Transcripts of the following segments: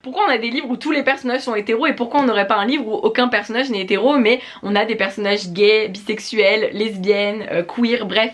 Pourquoi on a des livres où tous les personnages sont hétéros et pourquoi on n'aurait pas un livre où aucun personnage n'est hétéro mais on a des personnages gays, bisexuels, lesbiennes, queer, bref.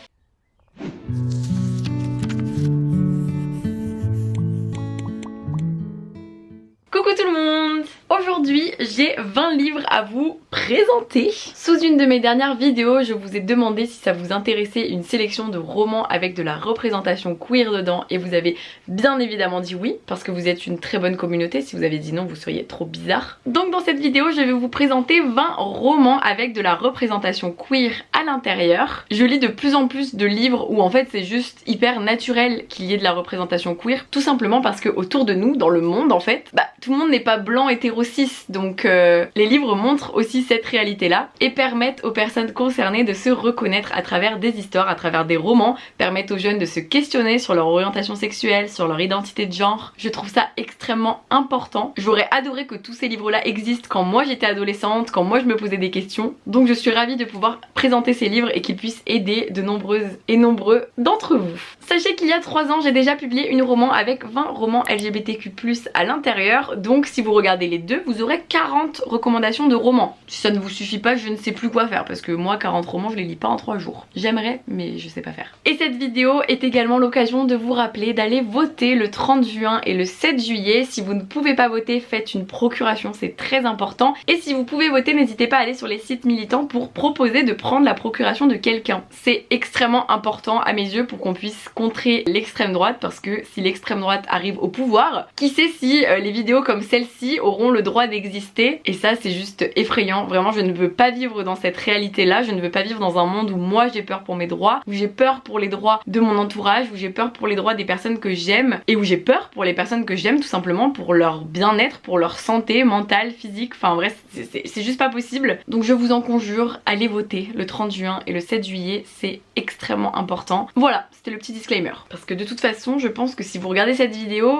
Coucou tout le monde! Aujourd'hui, j'ai 20 livres à vous présenter. Sous une de mes dernières vidéos, je vous ai demandé si ça vous intéressait une sélection de romans avec de la représentation queer dedans et vous avez bien évidemment dit oui parce que vous êtes une très bonne communauté. Si vous avez dit non, vous seriez trop bizarre. Donc dans cette vidéo, je vais vous présenter 20 romans avec de la représentation queer à l'intérieur. Je lis de plus en plus de livres où en fait c'est juste hyper naturel qu'il y ait de la représentation queer, tout simplement parce que autour de nous, dans le monde en fait, tout le monde n'est pas blanc, hétéro, cis, donc les livres montrent aussi cette réalité là et permettent aux personnes concernées de se reconnaître à travers des histoires, à travers des romans, permettent aux jeunes de se questionner sur leur orientation sexuelle, sur leur identité de genre. Je trouve ça extrêmement important. J'aurais adoré que tous ces livres là existent quand moi j'étais adolescente, quand moi je me posais des questions, donc je suis ravie de pouvoir présenter ces livres et qu'ils puissent aider de nombreuses et nombreux d'entre vous. Sachez qu'il y a 3 ans j'ai déjà publié une roman avec 20 romans LGBTQ+ à l'intérieur, donc si vous regardez les deux vous aurez 40 recommandations de romans. Si ça ne vous suffit pas, je ne sais plus quoi faire parce que moi 40 romans je les lis pas en 3 jours. J'aimerais mais je sais pas faire. Et cette vidéo est également l'occasion de vous rappeler d'aller voter le 30 juin et le 7 juillet. Si vous ne pouvez pas voter, faites une procuration, c'est très important. Et si vous pouvez voter, n'hésitez pas à aller sur les sites militants pour proposer de prendre la procuration de quelqu'un. C'est extrêmement important à mes yeux pour qu'on puisse contrer l'extrême droite, parce que si l'extrême droite arrive au pouvoir, qui sait si les vidéos comme celle-ci auront le droit d'exister. Et ça c'est juste effrayant. Vraiment je ne veux pas vivre dans cette réalité là, je ne veux pas vivre dans un monde où moi j'ai peur pour mes droits, où j'ai peur pour les droits de mon entourage, où j'ai peur pour les droits des personnes que j'aime et où j'ai peur pour les personnes que j'aime tout simplement pour leur bien-être, pour leur santé mentale, physique, enfin bref c'est juste pas possible. Donc je vous en conjure, allez voter le 30 juin et le 7 juillet, c'est extrêmement important. Voilà, c'était le petit disclaimer. Parce que de toute façon je pense que si vous regardez cette vidéo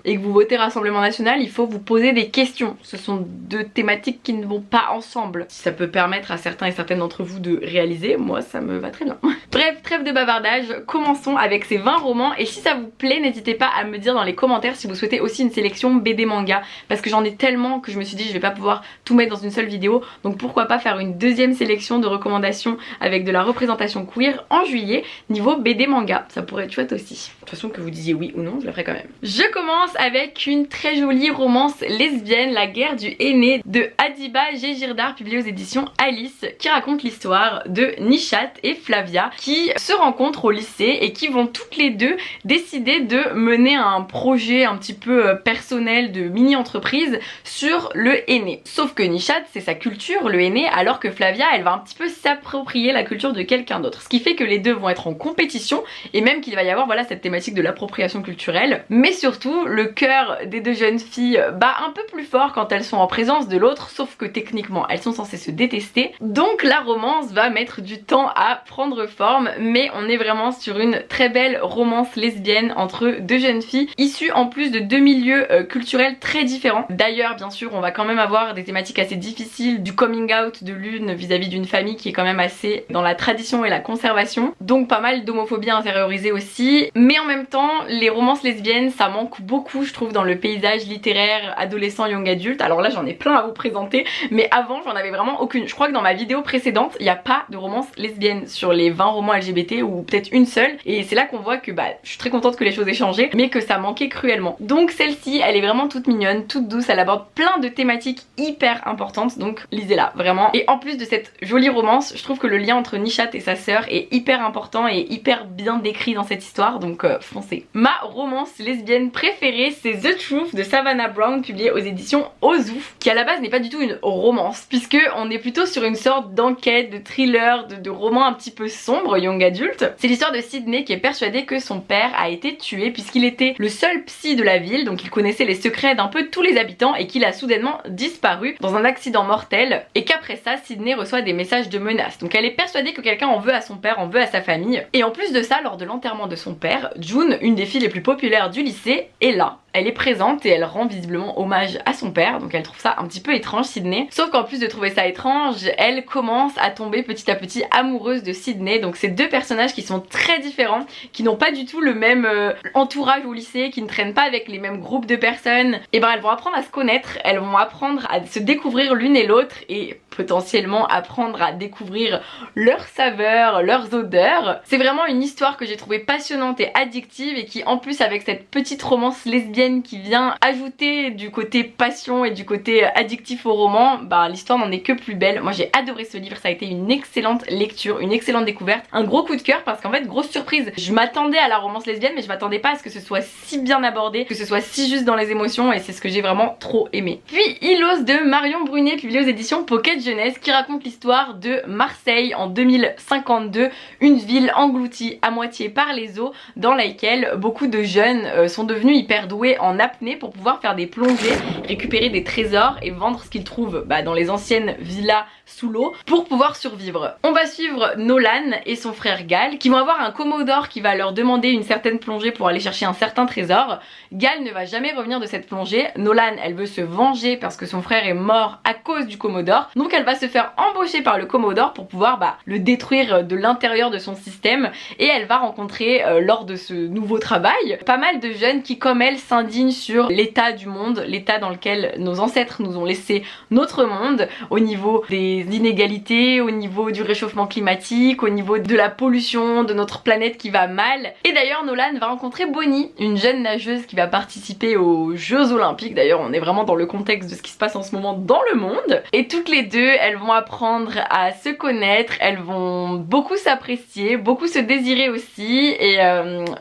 et que vous votez Rassemblement National, il faut vous poser des questions. Ce sont deux thématiques qui ne vont pas ensemble. Si ça peut permettre à certains et certaines d'entre vous de réaliser, moi ça me va très bien. Bref, trêve de bavardage, commençons avec ces 20 romans et si ça vous plaît, n'hésitez pas à me dire dans les commentaires si vous souhaitez aussi une sélection BD manga, parce que j'en ai tellement que je me suis dit je vais pas pouvoir tout mettre dans une seule vidéo, donc pourquoi pas faire une deuxième sélection de recommandations avec de la représentation queer en juillet niveau BD manga, ça pourrait être chouette aussi. De toute façon que vous disiez oui ou non, je le ferai quand même. Je commence avec une très jolie romance lesbienne, La guerre du aîné de Adiba Gégirdar, publiée aux éditions Alice, qui raconte l'histoire de Nishat et Flavia qui se rencontrent au lycée et qui vont toutes les deux décider de mener un projet un petit peu personnel de mini-entreprise sur le aîné. Sauf que Nishat c'est sa culture, le aîné, alors que Flavia elle va un petit peu s'approprier la culture de quelqu'un d'autre. Ce qui fait que les deux vont être en compétition et même qu'il va y avoir voilà cette thématique de l'appropriation culturelle. Mais surtout le cœur des deux jeunes filles bat un peu plus fort quand elles sont en présence de l'autre, sauf que techniquement elles sont censées se détester. Donc la romance va mettre du temps à prendre forme, mais on est vraiment sur une très belle romance lesbienne entre deux jeunes filles issues en plus de deux milieux culturels très différents. D'ailleurs bien sûr on va quand même avoir des thématiques assez difficiles, du coming out de l'une vis-à-vis d'une famille qui est quand même assez dans la tradition et la conservation, donc pas mal d'homophobie intériorisée aussi. Mais en même temps les romances lesbiennes ça manque beaucoup je trouve dans le paysage littéraire adolescent young adulte. Alors là j'en ai plein à vous présenter, mais avant j'en avais vraiment aucune. Je crois que dans ma vidéo précédente il n'y a pas de romance lesbienne sur les 20 romans LGBT, ou peut-être une seule, et c'est là qu'on voit que je suis très contente que les choses aient changé, mais que ça manquait cruellement. Donc celle-ci elle est vraiment toute mignonne, toute douce, elle aborde plein de thématiques hyper importantes, donc lisez-la vraiment. Et en plus de cette jolie romance, je trouve que le lien entre Nishat et sa sœur est hyper important et hyper bien décrit dans cette histoire, donc foncez. Ma romance lesbienne préférée c'est The Truth de Savannah Brown, publiée aux éditions Ozu, qui à la base n'est pas du tout une romance puisque on est plutôt sur une sorte d'enquête, de thriller, de roman un petit peu sombre, young adulte. C'est l'histoire de Sydney qui est persuadé que son père a été tué puisqu'il était le seul psy de la ville, donc il connaissait les secrets d'un peu tous les habitants, et qu'il a soudainement disparu dans un accident mortel, et qu'après ça Sydney reçoit des messages chantage, de menaces. Donc elle est persuadée que quelqu'un en veut à son père, en veut à sa famille. Et en plus de ça, lors de l'enterrement de son père, June, une des filles les plus populaires du lycée, est là. Elle est présente et elle rend visiblement hommage à son père, donc elle trouve ça un petit peu étrange, Sydney. Sauf qu'en plus de trouver ça étrange, elle commence à tomber petit à petit amoureuse de Sydney. Donc c'est deux personnages qui sont très différents, qui n'ont pas du tout le même entourage au lycée, qui ne traînent pas avec les mêmes groupes de personnes. Et ben elles vont apprendre à se connaître, elles vont apprendre à se découvrir l'une et l'autre et potentiellement apprendre à découvrir leurs saveurs, leurs odeurs. C'est vraiment une histoire que j'ai trouvée passionnante et addictive et qui en plus avec cette petite romance lesbienne qui vient ajouter du côté passion et du côté addictif au roman, bah l'histoire n'en est que plus belle. Moi j'ai adoré ce livre, ça a été une excellente lecture, une excellente découverte, un gros coup de cœur parce qu'en fait grosse surprise, je m'attendais à la romance lesbienne mais je m'attendais pas à ce que ce soit si bien abordé, que ce soit si juste dans les émotions et c'est ce que j'ai vraiment trop aimé. Puis Hilos de Marion Brunet, publié aux éditions Pocket Jeunesse, qui raconte l'histoire de Marseille en 2052, une ville engloutie à moitié par les eaux dans laquelle beaucoup de jeunes sont devenus hyper doués en apnée pour pouvoir faire des plongées, récupérer des trésors et vendre ce qu'ils trouvent dans les anciennes villas sous l'eau pour pouvoir survivre. On va suivre Nolan et son frère Gal qui vont avoir un commodore qui va leur demander une certaine plongée pour aller chercher un certain trésor. Gal ne va jamais revenir de cette plongée. Nolan, elle veut se venger parce que son frère est mort à cause du commodore, donc elle va se faire embaucher par le commodore pour pouvoir le détruire de l'intérieur de son système et elle va rencontrer lors de ce nouveau travail pas mal de jeunes qui comme elle s'indignent sur l'état du monde, l'état dans lequel nos ancêtres nous ont laissé notre monde au niveau des inégalités, au niveau du réchauffement climatique, au niveau de la pollution de notre planète qui va mal. Et d'ailleurs Nolan va rencontrer Bonnie, une jeune nageuse qui va participer aux Jeux Olympiques. D'ailleurs on est vraiment dans le contexte de ce qui se passe en ce moment dans le monde. Et toutes les deux elles vont apprendre à se connaître, elles vont beaucoup s'apprécier, beaucoup se désirer aussi et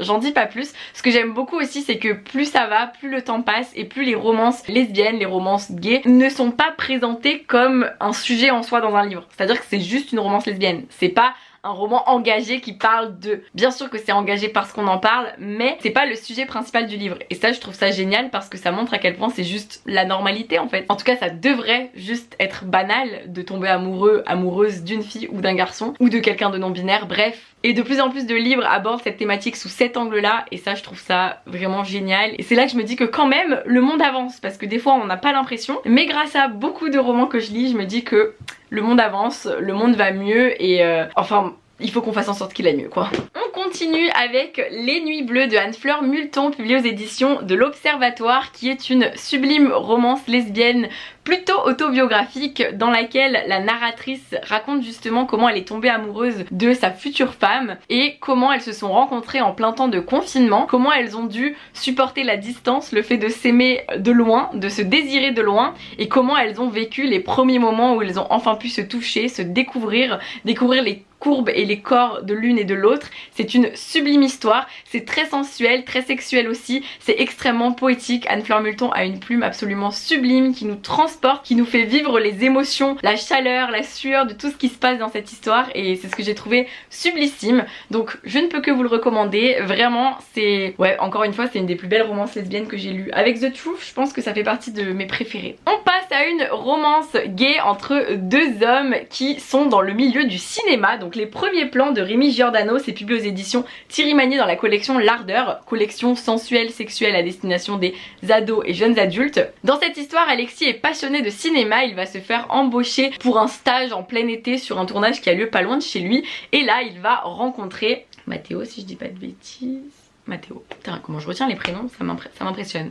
j'en dis pas plus. Ce que j'aime beaucoup aussi c'est que plus ça va, plus le temps passe et plus les romances lesbiennes, les romances gays ne sont pas présentées comme un sujet en soi dans un livre. C'est-à-dire que c'est juste une romance lesbienne, c'est pas un roman engagé qui parle de... Bien sûr que c'est engagé parce qu'on en parle, mais c'est pas le sujet principal du livre. Et ça, je trouve ça génial parce que ça montre à quel point c'est juste la normalité en fait. En tout cas, ça devrait juste être banal de tomber amoureux, amoureuse d'une fille ou d'un garçon, ou de quelqu'un de non-binaire, bref. Et de plus en plus de livres abordent cette thématique sous cet angle-là, et ça, je trouve ça vraiment génial. Et c'est là que je me dis que quand même, le monde avance, parce que des fois, on n'a pas l'impression. Mais grâce à beaucoup de romans que je lis, je me dis que le monde avance, le monde va mieux, et enfin... il faut qu'on fasse en sorte qu'il aille mieux quoi. On continue avec Les Nuits Bleues de Anne-Fleur Multon, publiée aux éditions de l'Observatoire, qui est une sublime romance lesbienne plutôt autobiographique dans laquelle la narratrice raconte justement comment elle est tombée amoureuse de sa future femme et comment elles se sont rencontrées en plein temps de confinement, comment elles ont dû supporter la distance, le fait de s'aimer de loin, de se désirer de loin et comment elles ont vécu les premiers moments où elles ont enfin pu se toucher, se découvrir les courbes et les corps de l'une et de l'autre. C'est une sublime histoire, c'est très sensuel, très sexuel aussi, c'est extrêmement poétique. Anne-Fleur Multon a une plume absolument sublime qui nous transporte, qui nous fait vivre les émotions, la chaleur, la sueur de tout ce qui se passe dans cette histoire et c'est ce que j'ai trouvé sublissime. Donc je ne peux que vous le recommander, vraiment c'est... ouais, encore une fois c'est une des plus belles romances lesbiennes que j'ai lues. Avec The Truth, je pense que ça fait partie de mes préférées. On passe à une romance gay entre deux hommes qui sont dans le milieu du cinéma. Donc les premiers plans de Rémi Giordano, c'est publié aux éditions Thierry Magnier dans la collection L'Ardeur, collection sensuelle, sexuelle à destination des ados et jeunes adultes. Dans cette histoire, Alexis est passionné de cinéma, il va se faire embaucher pour un stage en plein été sur un tournage qui a lieu pas loin de chez lui et là il va rencontrer Mathéo, si je dis pas de bêtises. Mathéo. Putain, comment je retiens les prénoms, ça m'impressionne.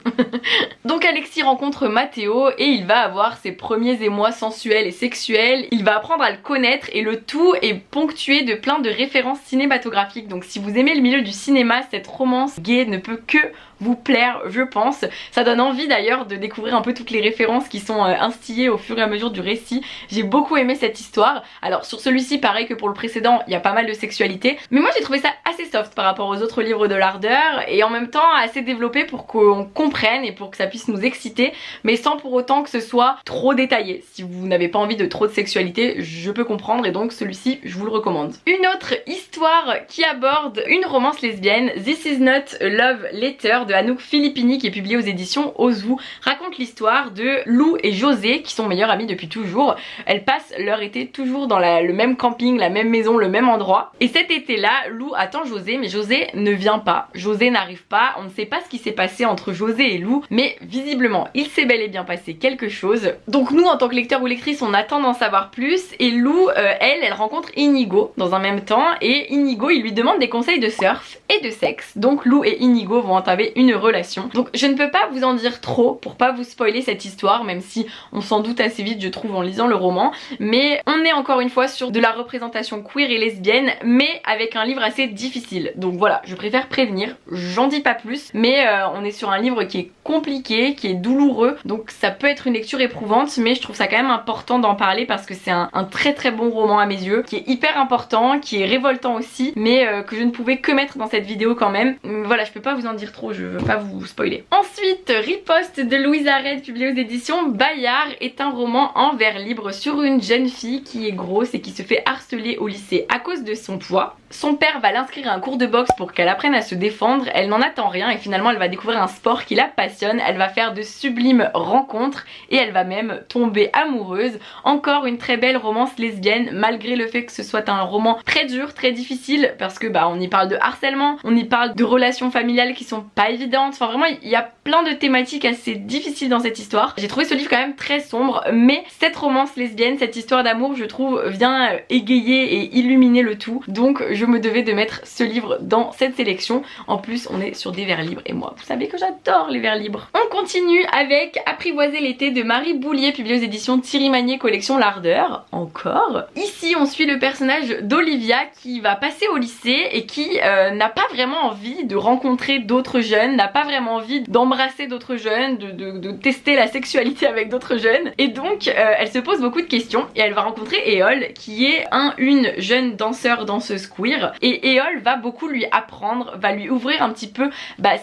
Donc Alexis rencontre Mathéo et il va avoir ses premiers émois sensuels et sexuels. Il va apprendre à le connaître et le tout est ponctué de plein de références cinématographiques. Donc si vous aimez le milieu du cinéma, cette romance gay ne peut que vous plaire, je pense. Ça donne envie d'ailleurs de découvrir un peu toutes les références qui sont instillées au fur et à mesure du récit. J'ai beaucoup aimé cette histoire. Alors sur celui-ci, pareil que pour le précédent, il y a pas mal de sexualité. Mais moi j'ai trouvé ça assez soft par rapport aux autres livres de l'Ardeur et en même temps assez développé pour qu'on comprenne et pour que ça puisse nous exciter, mais sans pour autant que ce soit trop détaillé. Si vous n'avez pas envie de trop de sexualité, je peux comprendre et donc celui-ci, je vous le recommande. Une autre histoire qui aborde une romance lesbienne, This Is Not a Love Letter de de Anouk Filippini qui est publiée aux éditions Ozu, raconte l'histoire de Lou et José qui sont meilleurs amis depuis toujours. Elles passent leur été toujours dans le même camping, la même maison, le même endroit. Et cet été-là, Lou attend José, mais José ne vient pas. José n'arrive pas, on ne sait pas ce qui s'est passé entre José et Lou, mais visiblement il s'est bel et bien passé quelque chose. Donc nous en tant que lecteur ou lectrice on attend d'en savoir plus et Lou, elle rencontre Inigo dans un même temps et Inigo il lui demande des conseils de surf et de sexe. Donc Lou et Inigo vont entamer une relation. Donc je ne peux pas vous en dire trop pour pas vous spoiler cette histoire, même si on s'en doute assez vite je trouve en lisant le roman, mais on est encore une fois sur de la représentation queer et lesbienne mais avec un livre assez difficile. Donc voilà, je préfère prévenir, j'en dis pas plus, mais on est sur un livre qui est compliqué, qui est douloureux, donc ça peut être une lecture éprouvante, mais je trouve ça quand même important d'en parler parce que c'est un très bon roman à mes yeux, qui est hyper important, qui est révoltant aussi, mais que je ne pouvais que mettre dans cette vidéo quand même. Voilà, je peux pas vous en dire trop, je veux pas vous spoiler. Ensuite, Riposte de Louise Arrête, publié aux éditions Bayard, est un roman en vers libre sur une jeune fille qui est grosse et qui se fait harceler au lycée à cause de son poids. Son père va l'inscrire à un cours de boxe pour qu'elle apprenne à se défendre, elle n'en attend rien et finalement elle va découvrir un sport qui la passionne, elle va faire de sublimes rencontres et elle va même tomber amoureuse. Encore une très belle romance lesbienne malgré le fait que ce soit un roman très dur, très difficile parce que on y parle de harcèlement, on y parle de relations familiales qui sont pas évidentes, enfin vraiment il y a plein de thématiques assez difficiles dans cette histoire. J'ai trouvé ce livre quand même très sombre, mais cette romance lesbienne, cette histoire d'amour je trouve vient égayer et illuminer le tout, donc je me devais de mettre ce livre dans cette sélection. En plus on est sur des vers libres et moi vous savez que j'adore les vers libres. On continue avec Apprivoiser l'été de Marie Boulier, publié aux éditions Thierry Magnier collection L'Ardeur. Encore. Ici on suit le personnage d'Olivia qui va passer au lycée et qui n'a pas vraiment envie de rencontrer d'autres jeunes, n'a pas vraiment envie d'embrasser d'autres jeunes, de tester la sexualité avec d'autres jeunes, et donc elle se pose beaucoup de questions et elle va rencontrer Éole qui est une jeune danseuse queer, et Éole va beaucoup lui apprendre, va lui ouvrir un petit peu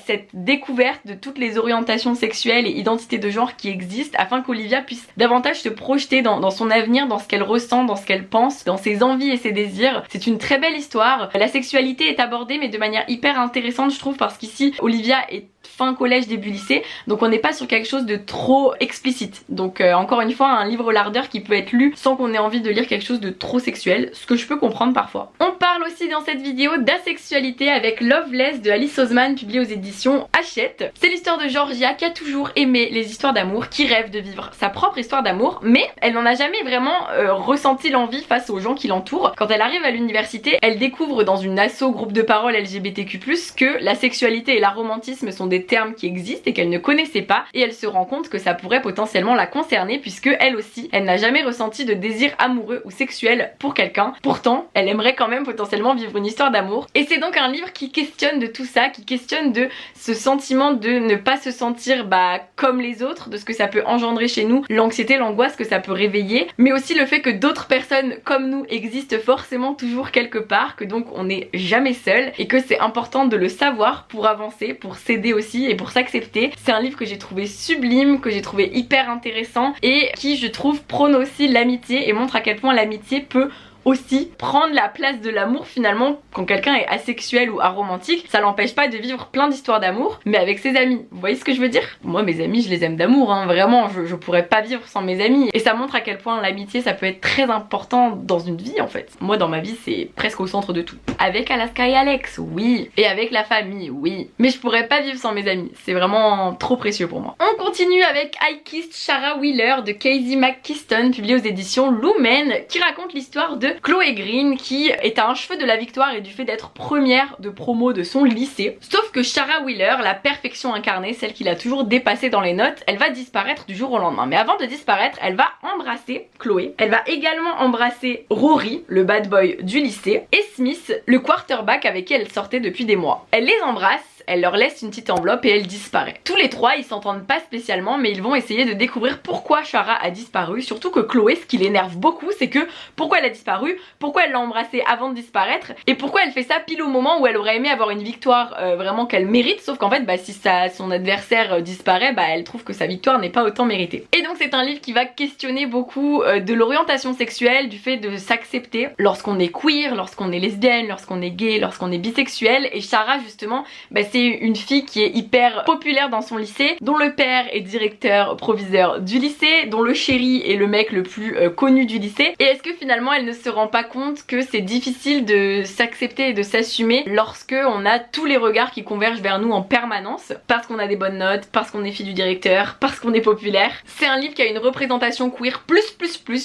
cette découverte de toutes les orientations sexuelles et identités de genre qui existent afin qu'Olivia puisse davantage se projeter dans son avenir, dans ce qu'elle ressent, dans ce qu'elle pense, dans ses envies et ses désirs. C'est une très belle histoire. La sexualité est abordée mais de manière hyper intéressante je trouve, parce qu'ici Olivia est fin collège début lycée, donc on n'est pas sur quelque chose de trop explicite. Donc encore une fois un livre L'Ardeur qui peut être lu sans qu'on ait envie de lire quelque chose de trop sexuel, ce que je peux comprendre parfois. On parle aussi dans cette vidéo d'asexualité avec Loveless de Alice Oseman, publié aux éditions Hachette. C'est l'histoire de Georgia qui a toujours aimé les histoires d'amour, qui rêve de vivre sa propre histoire d'amour, mais elle n'en a jamais vraiment ressenti l'envie face aux gens qui l'entourent. Quand elle arrive à l'université, elle découvre dans une asso groupe de parole LGBTQ+, que la sexualité et l'aromantisme sont des termes qui existent et qu'elle ne connaissait pas, et elle se rend compte que ça pourrait potentiellement la concerner puisque elle aussi, elle n'a jamais ressenti de désir amoureux ou sexuel pour quelqu'un. Pourtant, elle aimerait quand même potentiellement vivre une histoire d'amour. Et c'est donc un livre qui questionne de tout ça, qui questionne de ce sentiment de ne pas se sentir comme les autres, de ce que ça peut engendrer chez nous, l'anxiété, l'angoisse que ça peut réveiller, mais aussi le fait que d'autres personnes comme nous existent forcément toujours quelque part, que donc on n'est jamais seul et que c'est important de le savoir pour avancer, pour s'aider aussi et pour s'accepter. C'est un livre que j'ai trouvé sublime, que j'ai trouvé hyper intéressant et qui je trouve prône aussi l'amitié et montre à quel point l'amitié peut aussi prendre la place de l'amour finalement quand quelqu'un est asexuel ou aromantique. Ça l'empêche pas de vivre plein d'histoires d'amour mais avec ses amis. Vous voyez ce que je veux dire? Moi mes amis je les aime d'amour vraiment, je pourrais pas vivre sans mes amis, et ça montre à quel point l'amitié ça peut être très important dans une vie en fait. Moi dans ma vie c'est presque au centre de tout. Avec Alaska et Alex, oui, et avec la famille, oui, mais je pourrais pas vivre sans mes amis, c'est vraiment trop précieux pour moi. On continue avec I Kissed Shara Wheeler de Casey McKiston, publié aux éditions Lumen, qui raconte l'histoire de Chloé Green qui est à un cheveu de la victoire et du fait d'être première de promo de son lycée. Sauf que Shara Wheeler, la perfection incarnée, celle qui l'a toujours dépassée dans les notes, elle va disparaître du jour au lendemain. Mais avant de disparaître, elle va embrasser Chloé. Elle va également embrasser Rory, le bad boy du lycée, et Smith, le quarterback avec qui elle sortait depuis des mois. Elle les embrasse, elle leur laisse une petite enveloppe et elle disparaît. Tous les trois ils s'entendent pas spécialement mais ils vont essayer de découvrir pourquoi Shara a disparu, surtout que Chloé, ce qui l'énerve beaucoup c'est que pourquoi elle a disparu, pourquoi elle l'a embrassé avant de disparaître et pourquoi elle fait ça pile au moment où elle aurait aimé avoir une victoire vraiment qu'elle mérite, sauf qu'en fait si son adversaire disparaît elle trouve que sa victoire n'est pas autant méritée. Et donc c'est un livre qui va questionner beaucoup de l'orientation sexuelle, du fait de s'accepter lorsqu'on est queer, lorsqu'on est lesbienne, lorsqu'on est gay, lorsqu'on est bisexuel, et Shara justement c'est une fille qui est hyper populaire dans son lycée, dont le père est directeur proviseur du lycée, dont le chéri est le mec le plus connu du lycée. Et est-ce que finalement elle ne se rend pas compte que c'est difficile de s'accepter et de s'assumer lorsque on a tous les regards qui convergent vers nous en permanence, parce qu'on a des bonnes notes, parce qu'on est fille du directeur, parce qu'on est populaire. C'est un livre qui a une représentation queer plus.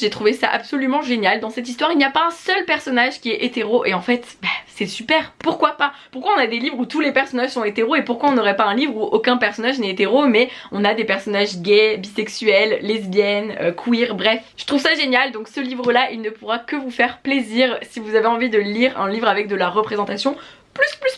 J'ai trouvé ça absolument génial. Dans cette histoire, il n'y a pas un seul personnage qui est hétéro et en fait, c'est super. Pourquoi pas? Pourquoi on a des livres où tous les personnages sont hétéros et pourquoi on n'aurait pas un livre où aucun personnage n'est hétéro mais on a des personnages gays, bisexuels, lesbiennes, queer, bref. Je trouve ça génial, donc ce livre-là, il ne pourra que vous faire plaisir si vous avez envie de lire un livre avec de la représentation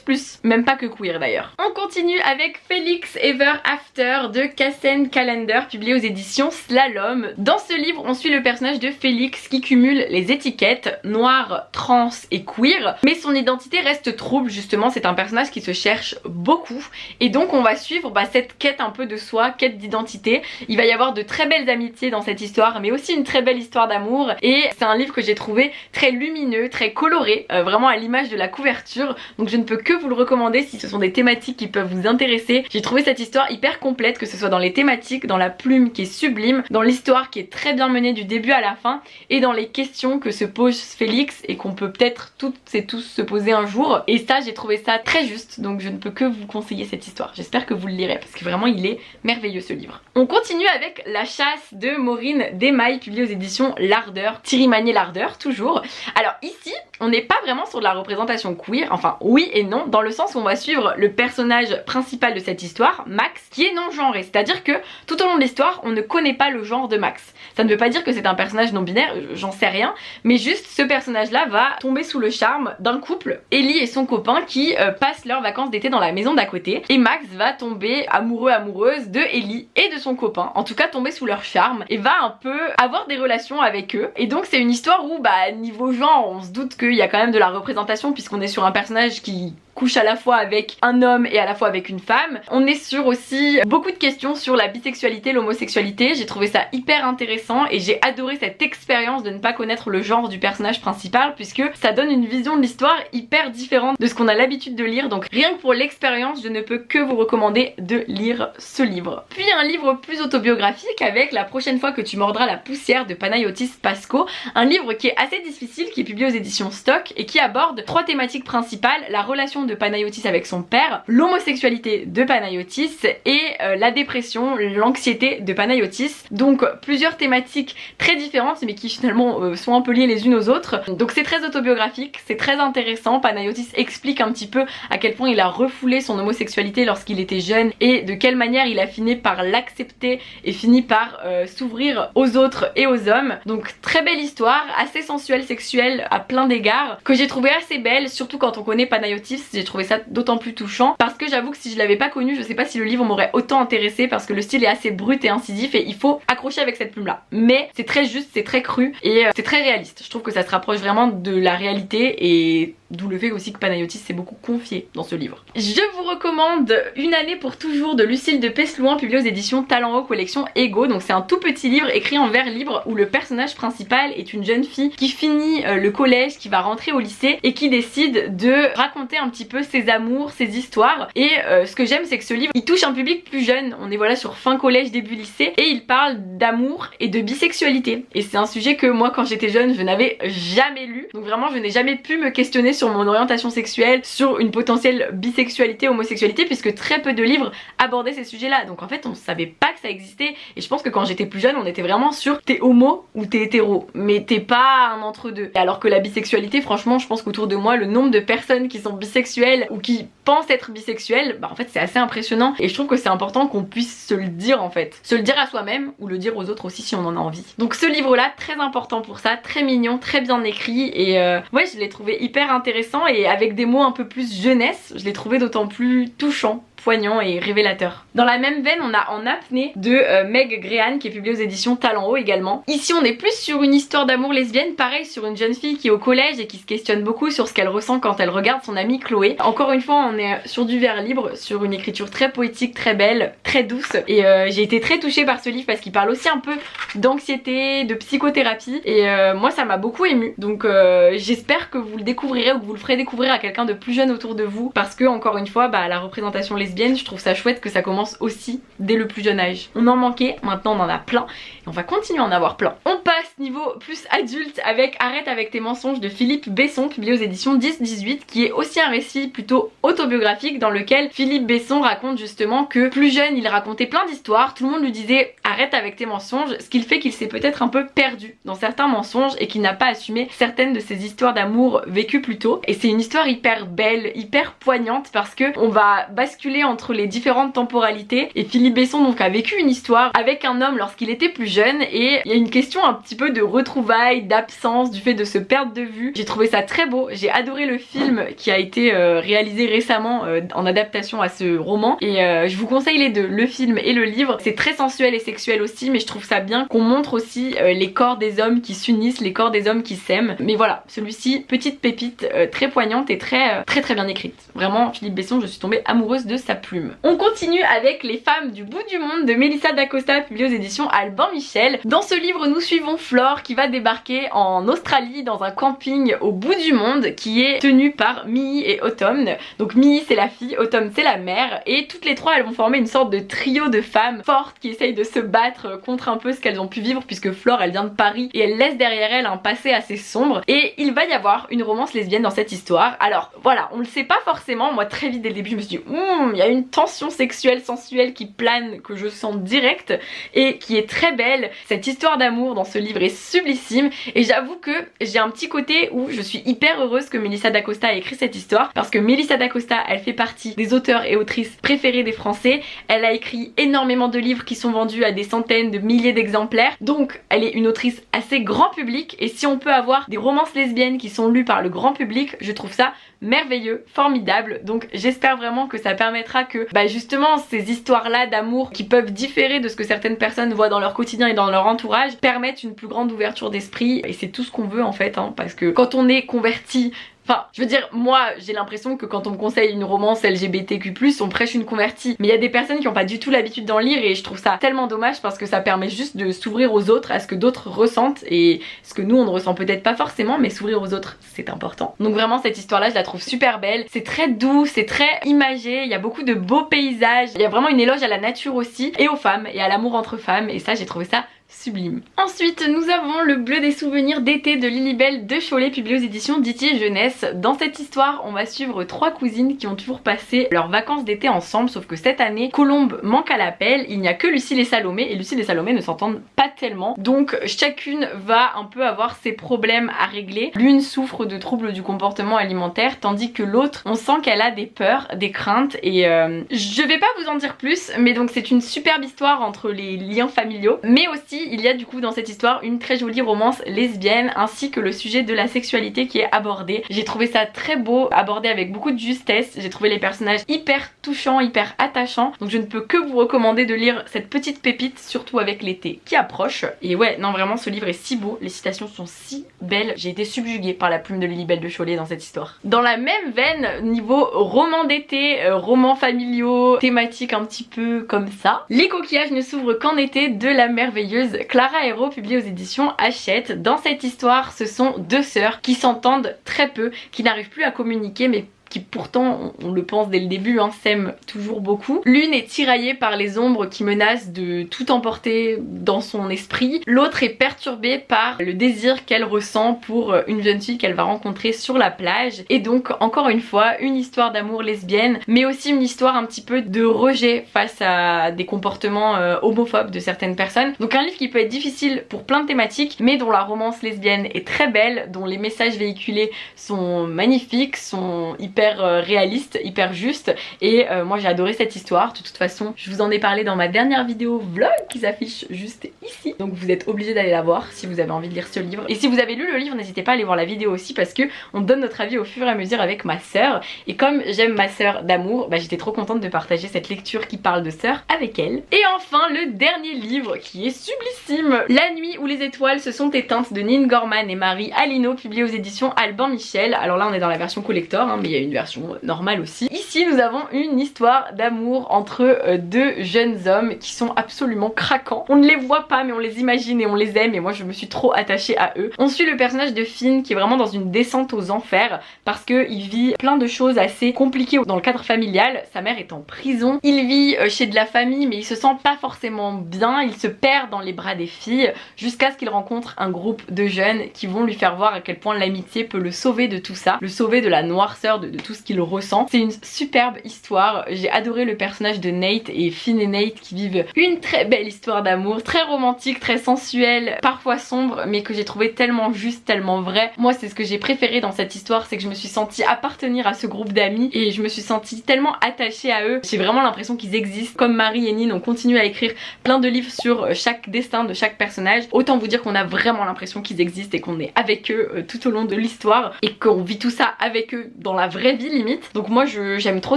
plus, même pas que queer d'ailleurs. On continue avec Felix Ever After de Kassen Callender, publié aux éditions Slalom. Dans ce livre, on suit le personnage de Félix qui cumule les étiquettes noir, trans et queer, mais son identité reste trouble justement. C'est un personnage qui se cherche beaucoup et donc on va suivre cette quête un peu de soi, quête d'identité. Il va y avoir de très belles amitiés dans cette histoire, mais aussi une très belle histoire d'amour, et c'est un livre que j'ai trouvé très lumineux, très coloré, vraiment à l'image de la couverture. Donc je ne peux que vous le recommander si ce sont des thématiques qui peuvent vous intéresser. J'ai trouvé cette histoire hyper complète, que ce soit dans les thématiques, dans la plume qui est sublime, dans l'histoire qui est très bien menée du début à la fin, et dans les questions que se pose Félix et qu'on peut peut-être toutes et tous se poser un jour. Et ça, j'ai trouvé ça très juste, donc je ne peux que vous conseiller cette histoire. J'espère que vous le lirez parce que vraiment il est merveilleux ce livre. On continue avec La chasse de Maureen Desmailles, publiée aux éditions L'Ardeur, Thierry Magnier L'Ardeur toujours. Alors ici, on n'est pas vraiment sur de la représentation queer, enfin oui et non, dans le sens où on va suivre le personnage principal de cette histoire, Max, qui est non genré, c'est-à-dire que tout au long de l'histoire on ne connaît pas le genre de Max. Ça ne veut pas dire que c'est un personnage non binaire, j'en sais rien, mais juste ce personnage là va tomber sous le charme d'un couple, Ellie et son copain, qui passent leurs vacances d'été dans la maison d'à côté, et Max va tomber amoureuse de Ellie et de son copain, en tout cas tomber sous leur charme, et va un peu avoir des relations avec eux. Et donc c'est une histoire où niveau genre on se doute qu'il y a quand même de la représentation puisqu'on est sur un personnage qui couche à la fois avec un homme et à la fois avec une femme. On est sur aussi beaucoup de questions sur la bisexualité, l'homosexualité. J'ai trouvé ça hyper intéressant et j'ai adoré cette expérience de ne pas connaître le genre du personnage principal, puisque ça donne une vision de l'histoire hyper différente de ce qu'on a l'habitude de lire. Donc rien que pour l'expérience, je ne peux que vous recommander de lire ce livre. Puis un livre plus autobiographique avec La prochaine fois que tu mordras la poussière de Panayotis Pasco, un livre qui est assez difficile, qui est publié aux éditions Stock et qui aborde 3 thématiques principales: la relation de Panayotis avec son père, l'homosexualité de Panayotis et la dépression, l'anxiété de Panayotis. Donc plusieurs thématiques très différentes mais qui finalement sont un peu liées les unes aux autres. Donc c'est très autobiographique, c'est très intéressant. Panayotis explique un petit peu à quel point il a refoulé son homosexualité lorsqu'il était jeune et de quelle manière il a fini par l'accepter et fini par s'ouvrir aux autres et aux hommes. Donc très belle histoire, assez sensuelle, sexuelle à plein d'égards, que j'ai trouvé assez belle, surtout quand on connaît Panayotis. J'ai trouvé ça d'autant plus touchant parce que j'avoue que si je l'avais pas connu, je sais pas si le livre m'aurait autant intéressé, parce que le style est assez brut et incisif et il faut accrocher avec cette plume là. Mais c'est très juste, c'est très cru et c'est très réaliste. Je trouve que ça se rapproche vraiment de la réalité, et d'où le fait aussi que Panayotis s'est beaucoup confié dans ce livre. Je vous recommande Une année pour toujours de Lucille de Peslouin, publié aux éditions Talent Haut, collection Ego. Donc c'est un tout petit livre écrit en vers libre où le personnage principal est une jeune fille qui finit le collège, qui va rentrer au lycée et qui décide de raconter un petit peu ses amours, ses histoires. Et ce que j'aime, c'est que ce livre il touche un public plus jeune. On est voilà sur fin collège, début lycée, et il parle d'amour et de bisexualité. Et c'est un sujet que moi quand j'étais jeune je n'avais jamais lu. Donc vraiment je n'ai jamais pu me questionner sur mon orientation sexuelle, sur une potentielle bisexualité, homosexualité, puisque très peu de livres abordaient ces sujets là. Donc en fait on savait pas que ça existait, et je pense que quand j'étais plus jeune on était vraiment sur t'es homo ou t'es hétéro, mais t'es pas un entre deux. Alors que la bisexualité, franchement je pense qu'autour de moi le nombre de personnes qui sont bisexuelles ou qui pensent être bisexuelles, en fait c'est assez impressionnant, et je trouve que c'est important qu'on puisse se le dire en fait, se le dire à soi-même ou le dire aux autres aussi si on en a envie. Donc ce livre là très important pour ça, très mignon, très bien écrit, et ouais je l'ai trouvé hyper intéressant, et avec des mots un peu plus jeunesse je l'ai trouvé d'autant plus touchant poignant et révélateur. Dans la même veine, on a En apnée de Meg Grehan qui est publié aux éditions Talent Haut également. Ici on est plus sur une histoire d'amour lesbienne, pareil sur une jeune fille qui est au collège et qui se questionne beaucoup sur ce qu'elle ressent quand elle regarde son amie Chloé. Encore une fois on est sur du vers libre, sur une écriture très poétique, très belle, très douce et j'ai été très touchée par ce livre parce qu'il parle aussi un peu d'anxiété, de psychothérapie et moi ça m'a beaucoup émue, donc j'espère que vous le découvrirez ou que vous le ferez découvrir à quelqu'un de plus jeune autour de vous parce que encore une fois la représentation lesbienne, je trouve ça chouette que ça commence aussi dès le plus jeune âge. On en manquait, maintenant on en a plein et on va continuer à en avoir plein. On passe niveau plus adulte avec Arrête avec tes mensonges de Philippe Besson, publié aux éditions 10-18, qui est aussi un récit plutôt autobiographique dans lequel Philippe Besson raconte justement que plus jeune il racontait plein d'histoires, tout le monde lui disait arrête avec tes mensonges, ce qui fait qu'il s'est peut-être un peu perdu dans certains mensonges et qu'il n'a pas assumé certaines de ses histoires d'amour vécues plus tôt. Et c'est une histoire hyper belle, hyper poignante parce que on va basculer entre les différentes temporalités et Philippe Besson donc a vécu une histoire avec un homme lorsqu'il était plus jeune et il y a une question un petit peu de retrouvailles, d'absence, du fait de se perdre de vue. J'ai trouvé ça très beau, j'ai adoré le film qui a été réalisé récemment en adaptation à ce roman et je vous conseille les deux, le film et le livre. C'est très sensuel et sexuel aussi mais je trouve ça bien qu'on montre aussi les corps des hommes qui s'unissent, les corps des hommes qui s'aiment. Mais voilà, celui-ci, petite pépite très poignante et très bien écrite. Vraiment, Philippe Besson, je suis tombée amoureuse de sa plume. On continue avec Les femmes du bout du monde de Melissa d'Acosta, publié aux éditions Albin Michel. Dans ce livre, nous suivons Flore qui va débarquer en Australie dans un camping au bout du monde qui est tenu par Mii et Autumn. Donc Mii c'est la fille, Autumn c'est la mère et toutes les trois elles vont former une sorte de trio de femmes fortes qui essayent de se battre contre un peu ce qu'elles ont pu vivre puisque Flore elle vient de Paris et elle laisse derrière elle un passé assez sombre et il va y avoir une romance lesbienne dans cette histoire. Alors voilà, on le sait pas forcément, moi très vite dès le début je me suis dit il y a une tension sexuelle sensuelle qui plane que je sens direct et qui est très belle. Cette histoire d'amour dans ce livre est sublissime et j'avoue que j'ai un petit côté où je suis hyper heureuse que Melissa d'Acosta ait écrit cette histoire parce que Melissa d'Acosta elle fait partie des auteurs et autrices préférées des Français. Elle a écrit énormément de livres qui sont vendus à des centaines de milliers d'exemplaires, donc elle est une autrice assez grand public et si on peut avoir des romances lesbiennes qui sont lues par le grand public, je trouve ça merveilleux, formidable. Donc j'espère vraiment que ça permettra que justement ces histoires là d'amour qui peuvent différer de ce que certaines personnes voient dans leur quotidien et dans leur entourage permettent une plus grande ouverture d'esprit et c'est tout ce qu'on veut en fait parce que quand on est converti, enfin, je veux dire, moi, j'ai l'impression que quand on me conseille une romance LGBTQ+, on prêche une convertie. Mais il y a des personnes qui n'ont pas du tout l'habitude d'en lire et je trouve ça tellement dommage parce que ça permet juste de s'ouvrir aux autres, à ce que d'autres ressentent et ce que nous, on ne ressent peut-être pas forcément, mais s'ouvrir aux autres, c'est important. Donc vraiment, cette histoire-là, je la trouve super belle. C'est très doux, c'est très imagé, il y a beaucoup de beaux paysages. Il y a vraiment une éloge à la nature aussi et aux femmes et à l'amour entre femmes et ça, j'ai trouvé ça sublime. Ensuite nous avons Le bleu des souvenirs d'été de Lilibelle de Cholet, publié aux éditions Ditier Jeunesse. Dans cette histoire on va suivre trois cousines qui ont toujours passé leurs vacances d'été ensemble, sauf que cette année Colombe manque à l'appel, il n'y a que Lucille et Salomé et Lucille et Salomé ne s'entendent pas tellement, donc chacune va un peu avoir ses problèmes à régler. L'une souffre de troubles du comportement alimentaire tandis que l'autre on sent qu'elle a des peurs, des craintes et je vais pas vous en dire plus, mais donc c'est une superbe histoire entre les liens familiaux, mais aussi il y a du coup dans cette histoire une très jolie romance lesbienne ainsi que le sujet de la sexualité qui est abordé. J'ai trouvé ça très beau, abordé avec beaucoup de justesse, j'ai trouvé les personnages hyper touchants, hyper attachants, donc je ne peux que vous recommander de lire cette petite pépite, surtout avec l'été qui approche. Et ouais, non vraiment ce livre est si beau, les citations sont si belles, j'ai été subjuguée par la plume de Lilibelle de Cholet dans cette histoire. Dans la même veine, niveau roman d'été, romans familiaux, thématiques un petit peu comme ça, Les coquillages ne s'ouvrent qu'en été de la merveilleuse Clara Hérault, publiée aux éditions Hachette. Dans cette histoire, ce sont deux sœurs qui s'entendent très peu, qui n'arrivent plus à communiquer mais qui pourtant, on le pense dès le début, s'aiment toujours beaucoup. L'une est tiraillée par les ombres qui menacent de tout emporter dans son esprit. L'autre est perturbée par le désir qu'elle ressent pour une jeune fille qu'elle va rencontrer sur la plage. Et donc, encore une fois, une histoire d'amour lesbienne, mais aussi une histoire un petit peu de rejet face à des comportements homophobes de certaines personnes. Donc un livre qui peut être difficile pour plein de thématiques, mais dont la romance lesbienne est très belle, dont les messages véhiculés sont magnifiques, sont hyper hyper réaliste, hyper juste et moi j'ai adoré cette histoire. De toute façon je vous en ai parlé dans ma dernière vidéo vlog qui s'affiche juste ici, donc vous êtes obligés d'aller la voir si vous avez envie de lire ce livre. Et si vous avez lu le livre, n'hésitez pas à aller voir la vidéo aussi parce que on donne notre avis au fur et à mesure avec ma sœur, et comme j'aime ma sœur d'amour, bah, j'étais trop contente de partager cette lecture qui parle de sœur avec elle. Et enfin le dernier livre qui est sublissime, La nuit où les étoiles se sont éteintes de Nin Gorman et Marie Alino, publié aux éditions Albin Michel. Alors là on est dans la version collector hein, mais il y a une version normale aussi. Ici nous avons une histoire d'amour entre deux jeunes hommes qui sont absolument craquants. On ne les voit pas mais on les imagine et on les aime, et moi je me suis trop attachée à eux. On suit le personnage de Finn qui est vraiment dans une descente aux enfers parce qu'il vit plein de choses assez compliquées dans le cadre familial. Sa mère est en prison, il vit chez de la famille mais il se sent pas forcément bien, il se perd dans les bras des filles jusqu'à ce qu'il rencontre un groupe de jeunes qui vont lui faire voir à quel point l'amitié peut le sauver de tout ça, le sauver de la noirceur de tout ce qu'il ressent. C'est une superbe histoire, j'ai adoré le personnage de Nate et Finn et Nate qui vivent une très belle histoire d'amour, très romantique, très sensuelle, parfois sombre mais que j'ai trouvé tellement juste, tellement vrai. Moi c'est ce que j'ai préféré dans cette histoire, c'est que je me suis sentie appartenir à ce groupe d'amis et je me suis sentie tellement attachée à eux. J'ai vraiment l'impression qu'ils existent. Comme Marie et Nin ont continué à écrire plein de livres sur chaque destin de chaque personnage, autant vous dire qu'on a vraiment l'impression qu'ils existent et qu'on est avec eux tout au long de l'histoire et qu'on vit tout ça avec eux dans la vraie vie limite. Donc moi j'aime trop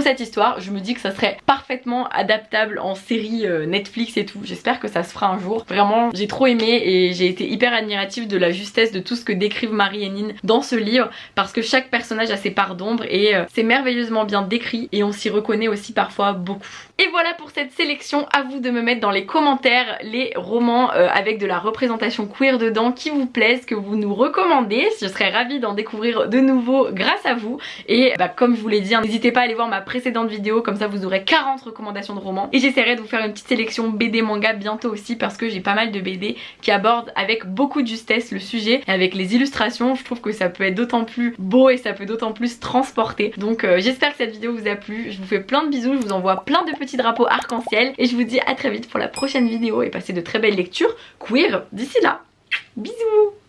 cette histoire, je me dis que ça serait parfaitement adaptable en série Netflix et tout. J'espère que ça se fera un jour. Vraiment j'ai trop aimé et j'ai été hyper admirative de la justesse de tout ce que décrivent Marie et Nin dans ce livre parce que chaque personnage a ses parts d'ombre et c'est merveilleusement bien décrit et on s'y reconnaît aussi parfois beaucoup. Et voilà pour cette sélection, à vous de me mettre dans les commentaires les romans avec de la représentation queer dedans qui vous plaisent, que vous nous recommandez. Je serais ravie d'en découvrir de nouveaux grâce à vous. Et bah, comme je vous l'ai dit, n'hésitez pas à aller voir ma précédente vidéo, comme ça vous aurez 40 recommandations de romans. Et j'essaierai de vous faire une petite sélection BD manga bientôt aussi parce que j'ai pas mal de BD qui abordent avec beaucoup de justesse le sujet. Et avec les illustrations, je trouve que ça peut être d'autant plus beau et ça peut d'autant plus transporter. Donc j'espère que cette vidéo vous a plu. Je vous fais plein de bisous, je vous envoie plein de petits drapeaux arc-en-ciel et je vous dis à très vite pour la prochaine vidéo et passez de très belles lectures queer d'ici là. Bisous.